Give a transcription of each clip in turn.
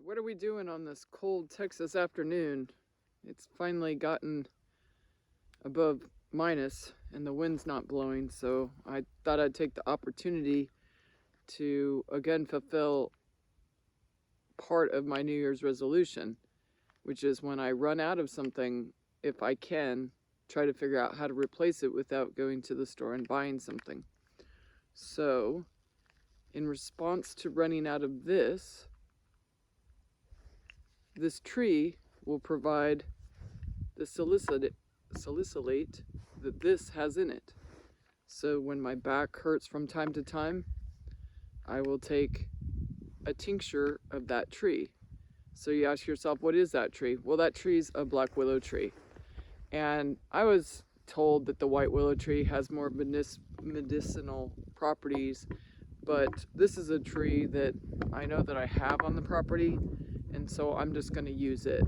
So what are we doing on this cold Texas afternoon? It's finally gotten above minus and the wind's not blowing, so I thought I'd take the opportunity to again fulfill part of my New Year's resolution, which is when I run out of something, if I can, try to figure out how to replace it without going to the store and buying something. So, in response to running out of this tree will provide the salicylate that this has in it. So when my back hurts from time to time, I will take a tincture of that tree. So you ask yourself, what is that tree? Well, that tree's a black willow tree. And I was told that the white willow tree has more medicinal properties, but this is a tree that I know that I have on the property, and so I'm just going to use it.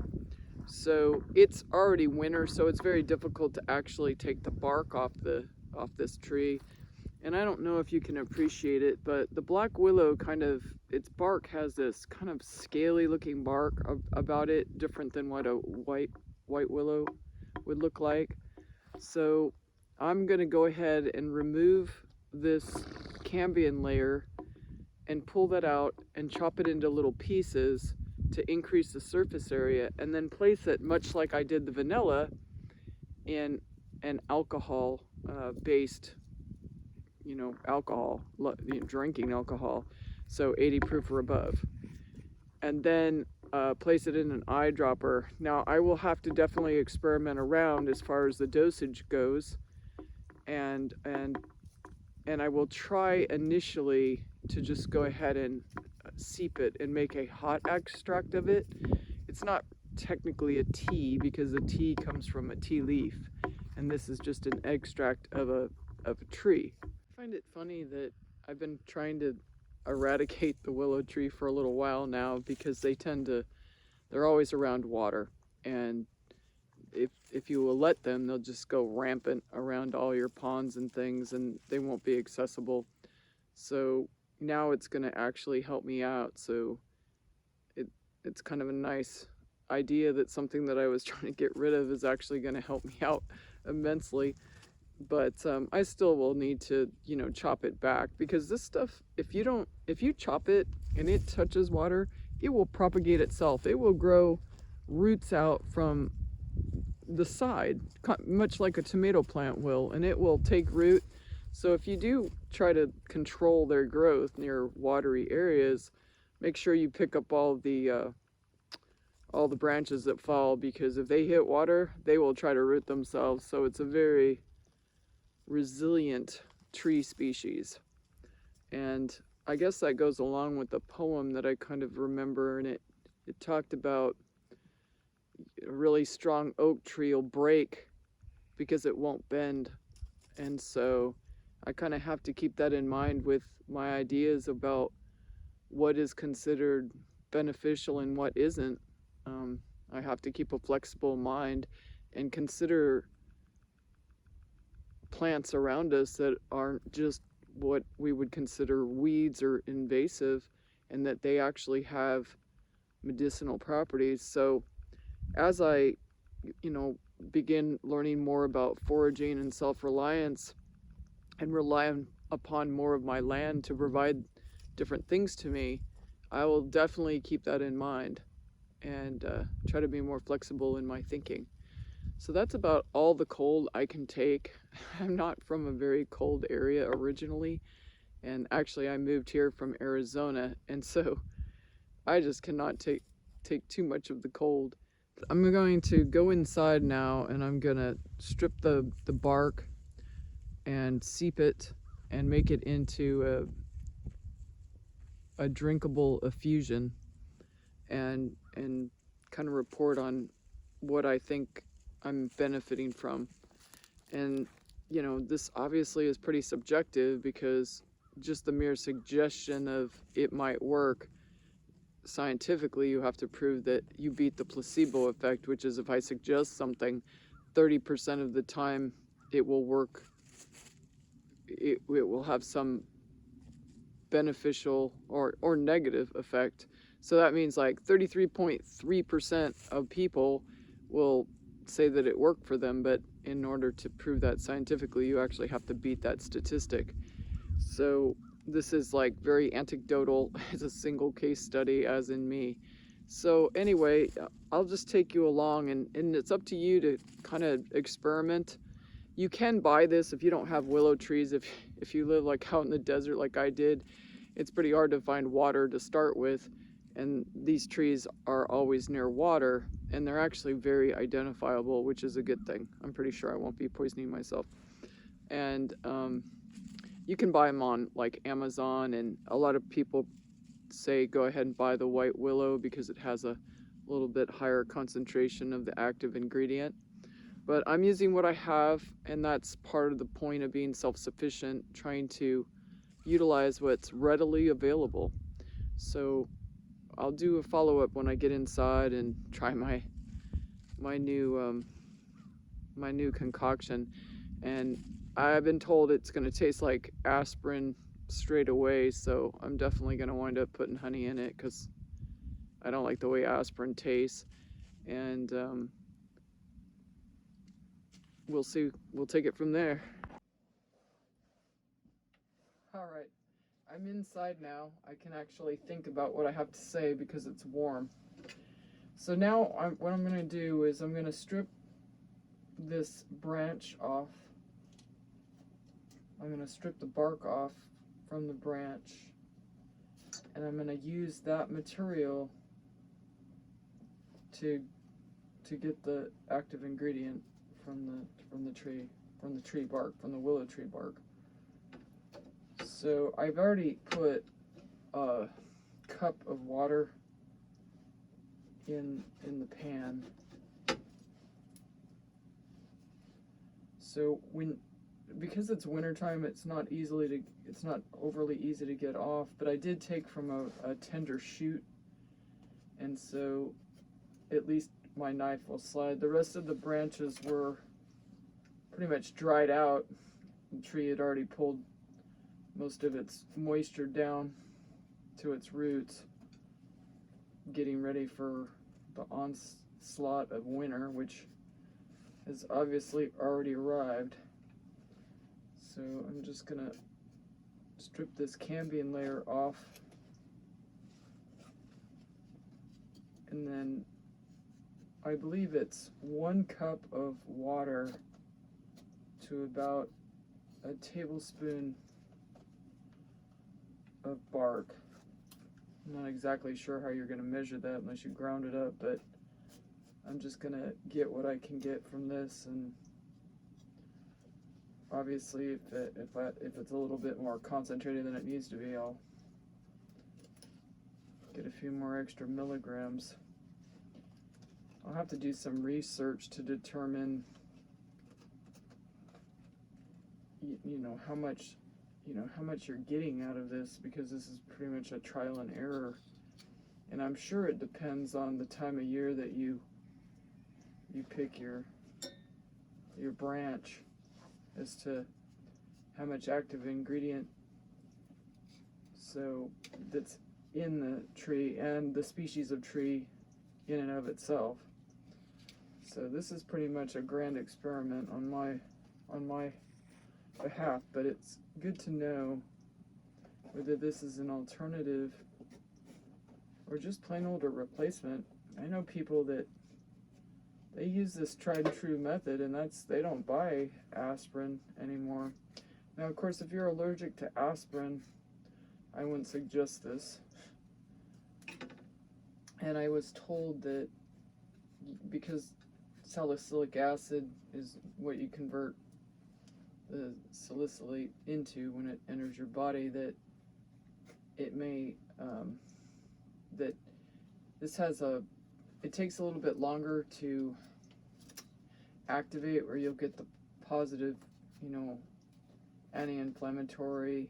So it's already winter, so it's very difficult to actually take the bark off this tree. And I don't know if you can appreciate it, but the black willow its bark has this kind of scaly looking bark about it, different than what a white willow would look like. So I'm going to go ahead and remove this cambium layer and pull that out and chop it into little pieces to increase the surface area, and then place it, much like I did the vanilla, in an alcohol based alcohol, drinking alcohol, so 80 proof or above, and then place it in an eyedropper. Now I will have to definitely experiment around as far as the dosage goes, and I will try initially to just go ahead and seep it and make a hot extract of it. It's not technically a tea because a tea comes from a tea leaf, and this is just an extract of a tree. I find it funny that I've been trying to eradicate the willow tree for a little while now because they're always around water, and if you will let them, they'll just go rampant around all your ponds and things, and they won't be accessible. So now it's going to actually help me out. So it's kind of a nice idea that something that I was trying to get rid of is actually going to help me out immensely. But I still will need to, chop it back, because this stuff, if you chop it and it touches water, it will propagate itself. It will grow roots out from the side, much like a tomato plant will, and it will take root. So if you do try to control their growth near watery areas, make sure you pick up all the branches that fall, because if they hit water, they will try to root themselves. So it's a very resilient tree species. And I guess that goes along with the poem that I kind of remember, and it talked about a really strong oak tree will break because it won't bend. And so I kind of have to keep that in mind with my ideas about what is considered beneficial and what isn't. I have to keep a flexible mind and consider plants around us that aren't just what we would consider weeds or invasive, and that they actually have medicinal properties. So as I, begin learning more about foraging and self-reliance, and rely upon more of my land to provide different things to me, I will definitely keep that in mind and try to be more flexible in my thinking. So that's about all the cold I can take. I'm not from a very cold area originally, and actually I moved here from Arizona, and so I just cannot take too much of the cold. I'm going to go inside now, and I'm gonna strip the bark and seep it and make it into a drinkable effusion, and kind of report on what I think I'm benefiting from. And this obviously is pretty subjective, because just the mere suggestion of it might work, scientifically you have to prove that you beat the placebo effect, which is if I suggest something, 30% of the time it will work. It will have some beneficial or negative effect. So that means like 33.3% of people will say that it worked for them, but in order to prove that scientifically, you actually have to beat that statistic. So this is like very anecdotal. It's a single case study, as in me. So anyway, I'll just take you along, and it's up to you to kind of experiment. You can buy this if you don't have willow trees. If you live like out in the desert like I did, it's pretty hard to find water to start with, and these trees are always near water, and they're actually very identifiable, which is a good thing. I'm pretty sure I won't be poisoning myself. And you can buy them on like Amazon, and a lot of people say go ahead and buy the white willow because it has a little bit higher concentration of the active ingredient. But I'm using what I have, and that's part of the point of being self-sufficient, trying to utilize what's readily available. So I'll do a follow-up when I get inside and try my new concoction. And I've been told it's going to taste like aspirin straight away, so I'm definitely going to wind up putting honey in it because I don't like the way aspirin tastes. And we'll see. We'll take it from there. All right, I'm inside now. I can actually think about what I have to say because it's warm. So now what I'm going to do is I'm going to strip this branch off. I'm going to strip the bark off from the branch, and I'm going to use that material to get the active ingredient from the tree bark, from the willow tree bark. So I've already put a cup of water in the pan. So because it's wintertime, it's not overly easy to get off, but I did take from a tender shoot, and so at least my knife will slide. The rest of the branches were pretty much dried out. The tree had already pulled most of its moisture down to its roots, getting ready for the onslaught of winter, which has obviously already arrived. So I'm just gonna strip this cambium layer off, and then I believe it's 1 cup of water to about a tablespoon of bark. I'm not exactly sure how you're going to measure that unless you ground it up, but I'm just going to get what I can get from this, and obviously if it's a little bit more concentrated than it needs to be, I'll get a few more extra milligrams. I'll have to do some research to determine how much you're getting out of this, because this is pretty much a trial and error, and I'm sure it depends on the time of year that you pick your branch as to how much active ingredient that's in the tree and the species of tree in and of itself. So this is pretty much a grand experiment on my behalf, but it's good to know whether this is an alternative or just plain old a replacement. I know people that they use this tried and true method, and they don't buy aspirin anymore. Now, of course, if you're allergic to aspirin, I wouldn't suggest this. And I was told that because salicylic acid is what you convert the salicylate into when it enters your body, that it may that this it takes a little bit longer to activate, where you'll get the positive anti-inflammatory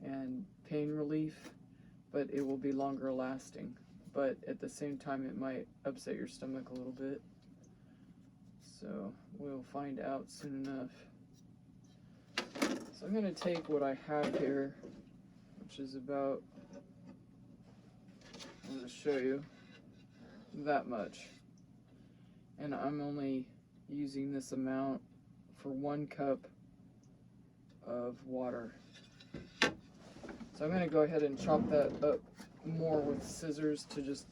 and pain relief, but it will be longer lasting. But at the same time, it might upset your stomach a little bit. So we'll find out soon enough. So I'm going to take what I have here, which is about I'll just show you that much. And I'm only using this amount for 1 cup of water. So I'm going to go ahead and chop that up more with scissors to just,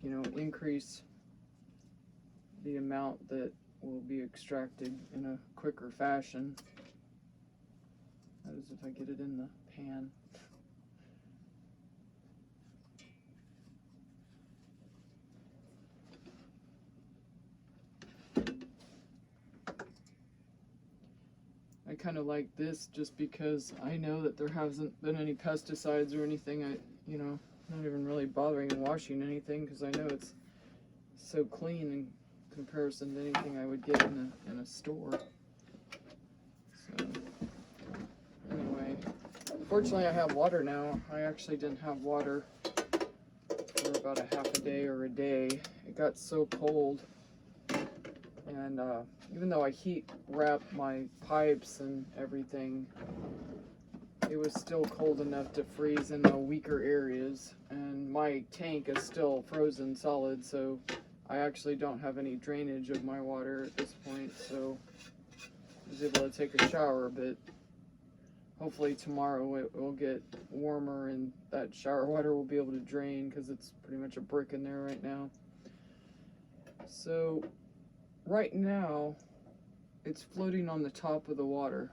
you know, increase the amount that will be extracted in a quicker fashion. That is if I get it in the pan. I kind of like this just because I know that there hasn't been any pesticides or anything. You know, not even really bothering washing anything because I know it's so clean in comparison to anything I would get in a store. So anyway, fortunately I have water now. I actually didn't have water for about a half a day or a day. It got so cold, and even though I heat wrapped my pipes and everything, it was still cold enough to freeze in the weaker areas, and my tank is still frozen solid, so I actually don't have any drainage of my water at this point, so I was able to take a shower, but hopefully tomorrow it will get warmer and that shower water will be able to drain because it's pretty much a brick in there right now. So right now it's floating on the top of the water.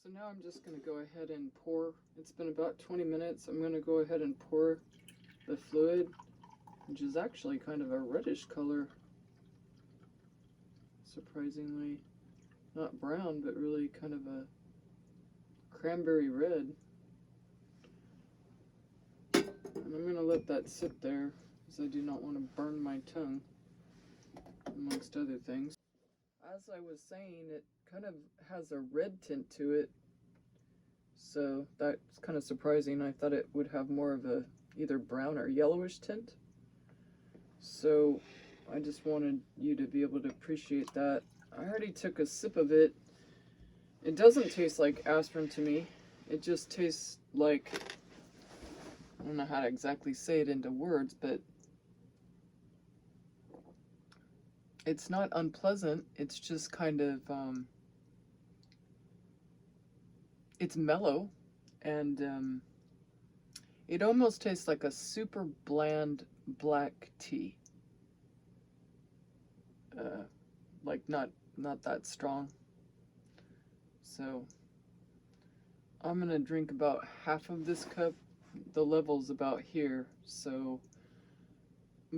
So now I'm just going to go ahead and pour. It's been about 20 minutes. I'm going to go ahead and pour the fluid, which is actually kind of a reddish color, surprisingly. Not brown, but really kind of a cranberry red. And I'm going to let that sit there because I do not want to burn my tongue, amongst other things. As I was saying, it kind of has a red tint to it, so that's kind of surprising. I thought it would have more of a either brown or yellowish tint. So I just wanted you to be able to appreciate that. I already took a sip of it. It doesn't taste like aspirin to me. It just tastes like, I don't know how to exactly say it into words, but it's not unpleasant. It's just kind of, it's mellow, and it almost tastes like a super bland black tea. Like not that strong. So I'm gonna drink about half of this cup. The level's about here, so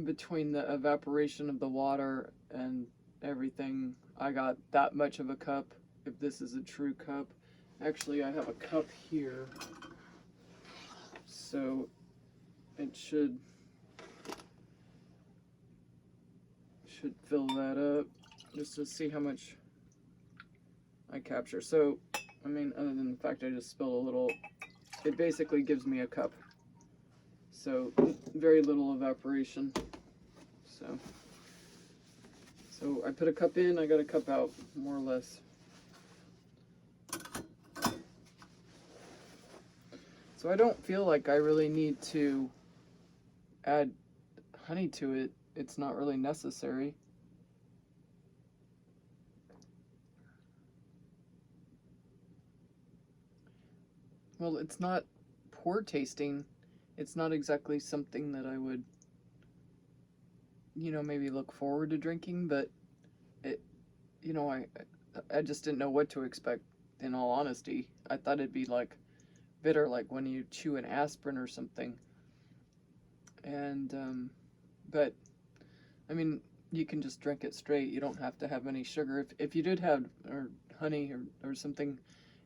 between the evaporation of the water and everything, I got that much of a cup, if this is a true cup. Actually, I have a cup here, so it should fill that up, just to see how much I capture. So, I mean, other than the fact I just spilled a little, it basically gives me a cup. So, very little evaporation. So I put a cup in, I got a cup out, more or less. So I don't feel like I really need to add honey to it. It's not really necessary. Well, it's not poor tasting. It's not exactly something that I would, you know, maybe look forward to drinking, but it, you know, I just didn't know what to expect, in all honesty. I thought it'd be like bitter, like when you chew an aspirin or something. And but I mean, you can just drink it straight. You don't have to have any sugar. If you did have or honey or something,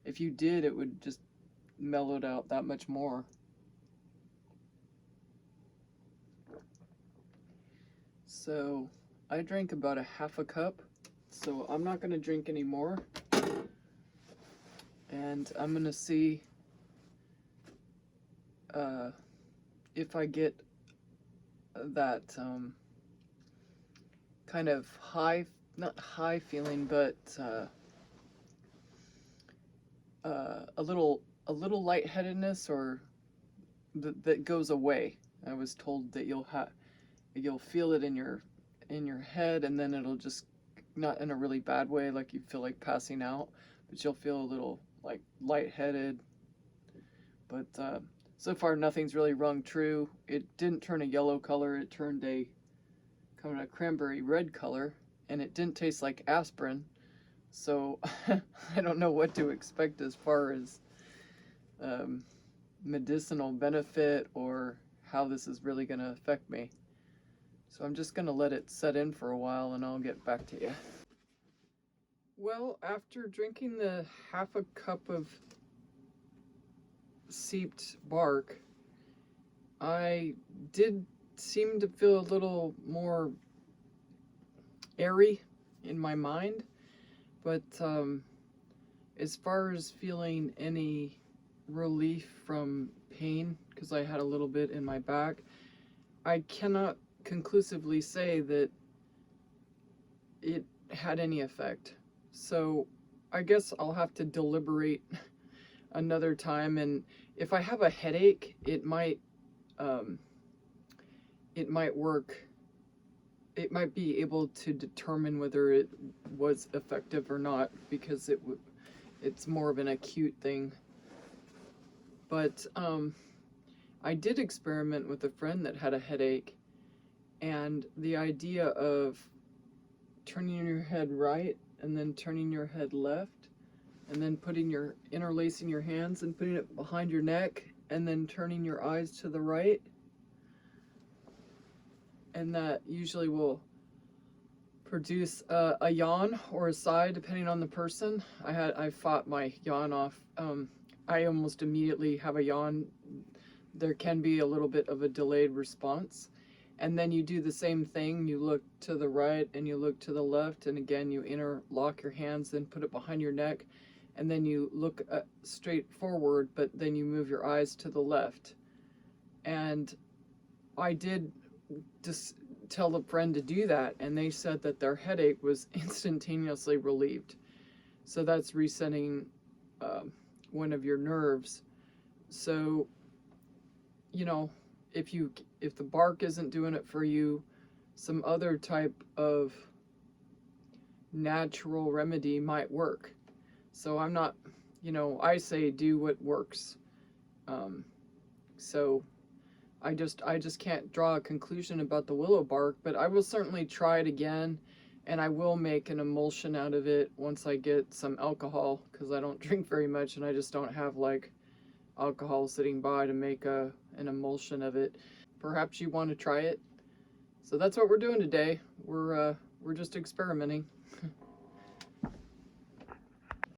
if you did, it would just mellow it out that much more. So I drank about a half a cup, so I'm not going to drink any more. And I'm going to see if I get that kind of high, not high feeling, but a little lightheadedness, or that goes away. I was told that you'll feel it in your head, and then it'll just, not in a really bad way, like you feel like passing out, but you'll feel a little like lightheaded. But so far nothing's really rung true. It didn't turn a yellow color, it turned a kind of a cranberry red color, and it didn't taste like aspirin. So I don't know what to expect as far as medicinal benefit or how this is really going to affect me. So I'm just going to let it set in for a while and I'll get back to you. Well, after drinking the half a cup of seeped bark, I did seem to feel a little more airy in my mind, but as far as feeling any relief from pain, because I had a little bit in my back, I cannot conclusively say that it had any effect. So I guess I'll have to deliberate another time, and if I have a headache, it might work. It might be able to determine whether it was effective or not, because it's more of an acute thing. But I did experiment with a friend that had a headache, and the idea of turning your head right and then turning your head left, and then interlacing your hands and putting it behind your neck, and then turning your eyes to the right, and that usually will produce a yawn or a sigh depending on the person. I fought my yawn off. I almost immediately have a yawn. There can be a little bit of a delayed response, and then you do the same thing. You look to the right and you look to the left, and again you interlock your hands, then put it behind your neck, and then you look straight forward, but then you move your eyes to the left. And I did just tell the friend to do that, and they said that their headache was instantaneously relieved. So that's resetting one of your nerves. So, you know, if the bark isn't doing it for you, some other type of natural remedy might work. So I'm not, I say do what works. So I just can't draw a conclusion about the willow bark, but I will certainly try it again, and I will make an emulsion out of it once I get some alcohol, because I don't drink very much and I just don't have like alcohol sitting by to make an emulsion of it. Perhaps you want to try it. So that's what we're doing today. We're just experimenting.